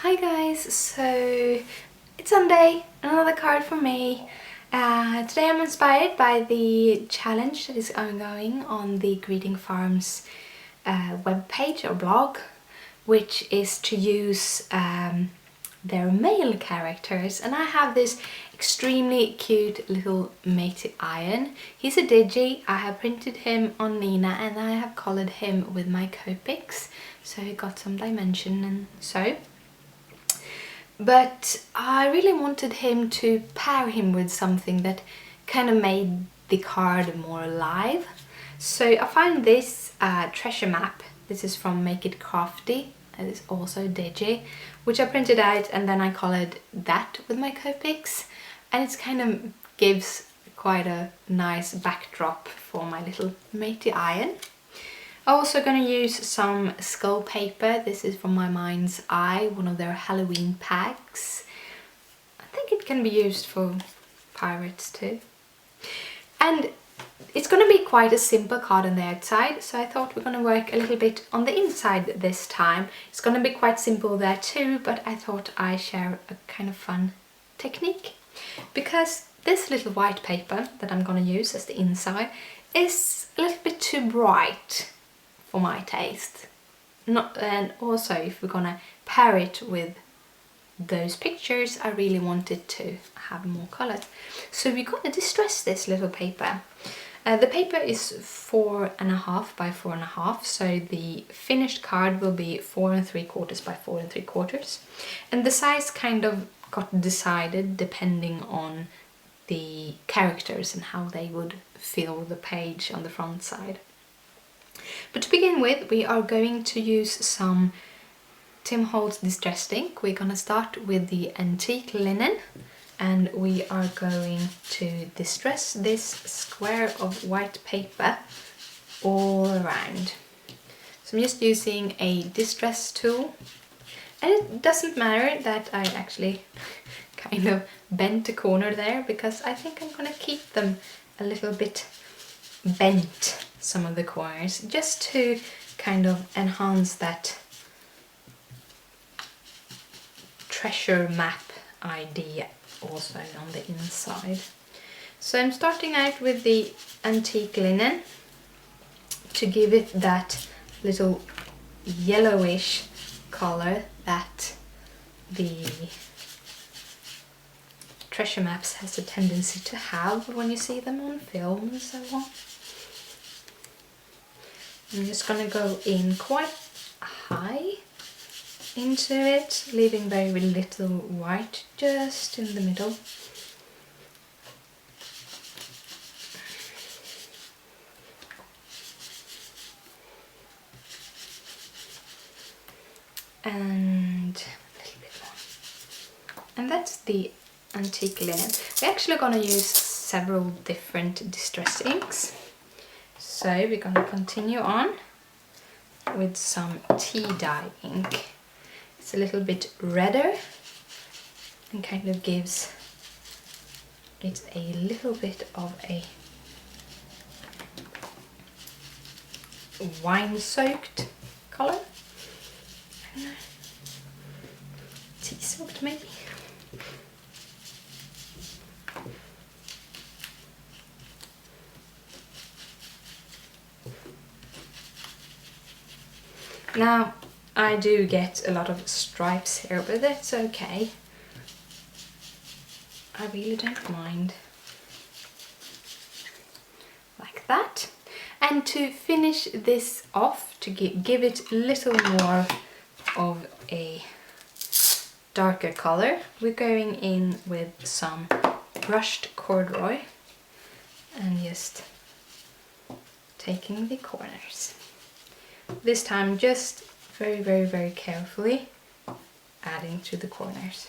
Hi guys, so it's Sunday, another card from me. Today I'm inspired by the challenge that is ongoing on the Greeting Farms webpage or blog, which is to use their male characters, and I have this extremely cute little matey iron. He's a digi. I have printed him on Nina and I have coloured him with my Copics, so he got some dimension and so. But I really wanted him to pair him with something that kind of made the card more alive. So I found this treasure map. This is from Make It Crafty. It is also digi, which I printed out and then I coloured that with my Copics, and it kind of gives quite a nice backdrop for my little matey iron. I'm also going to use some skull paper. This is from My Mind's Eye, one of their Halloween packs. I think it can be used for pirates too. And it's going to be quite a simple card on the outside, so I thought we're going to work a little bit on the inside this time. It's going to be quite simple there too, but I thought I'd share a kind of fun technique. Because this little white paper that I'm going to use as the inside is a little bit too bright for my taste. And also, if we're gonna pair it with those pictures, I really wanted to have more colour. So we're gonna distress this little paper. The paper is 4.5 by 4.5, so the finished card will be 4 3/4 by 4 3/4, and the size kind of got decided depending on the characters and how they would fill the page on the front side. But to begin with, we are going to use some Tim Holtz distress ink. We're going to start with the antique linen, and we are going to distress this square of white paper all around. So I'm just using a distress tool, and it doesn't matter that I actually kind of bent the corner there, because I think I'm going to keep them a little bit bent, some of the corners, just to kind of enhance that treasure map idea also on the inside. So I'm starting out with the antique linen to give it that little yellowish color that the treasure maps has a tendency to have when you see them on film and so on. I'm just going to go in quite high into it, leaving very little white just in the middle. And a little bit more. And that's the antique linen. We're actually going to use several different distress inks. So we're going to continue on with some tea dye ink. It's a little bit redder and kind of gives it a little bit of a wine-soaked colour. I don't know. Tea-soaked maybe. Now, I do get a lot of stripes here, but that's okay. I really don't mind. Like that. And to finish this off, to give it a little more of a darker color, we're going in with some brushed corduroy and just taking the corners. This time just very carefully adding to the corners.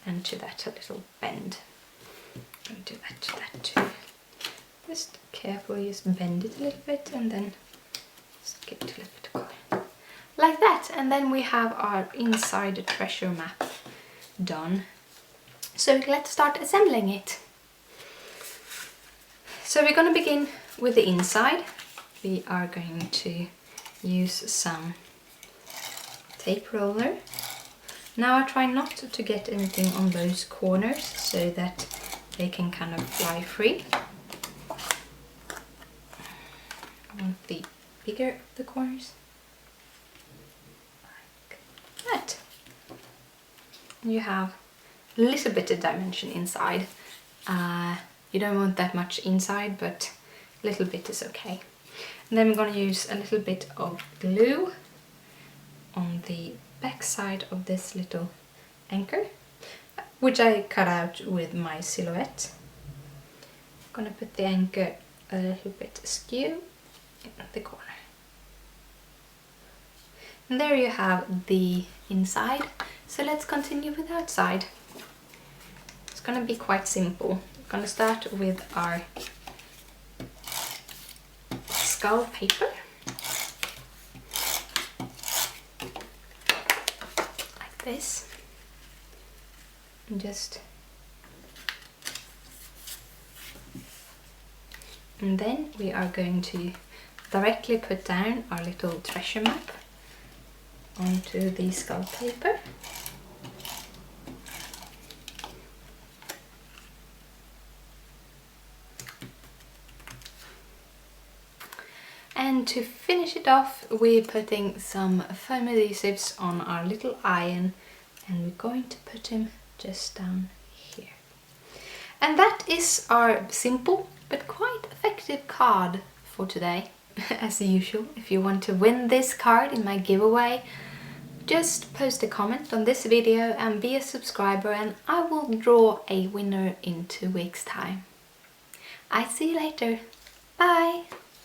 And to that a little bend. And do that to that too. Just carefully just bend it a little bit and then just give it a little bit of color. Like that, and then we have our inside treasure map done. So let's start assembling it. So we're going to begin with the inside, we are going to use some tape roller. Now I try not to get anything on those corners so that they can kind of fly free. I want the bigger of the corners, like that. You have a little bit of dimension inside. You don't want that much inside, but a little bit is okay. And then we're going to use a little bit of glue on the back side of this little anchor, which I cut out with my silhouette. I'm going to put the anchor a little bit askew in the corner. And there you have the inside. So let's continue with the outside. It's going to be quite simple. We're going to start with our skull paper. This, and then we are going to directly put down our little treasure map onto the skull paper. And to finish it off, we're putting some foam adhesives on our little iron, and we're going to put him just down here. And that is our simple but quite effective card for today. As usual, if you want to win this card in my giveaway, just post a comment on this video and be a subscriber, and I will draw a winner in 2 weeks' time. I see you later. Bye!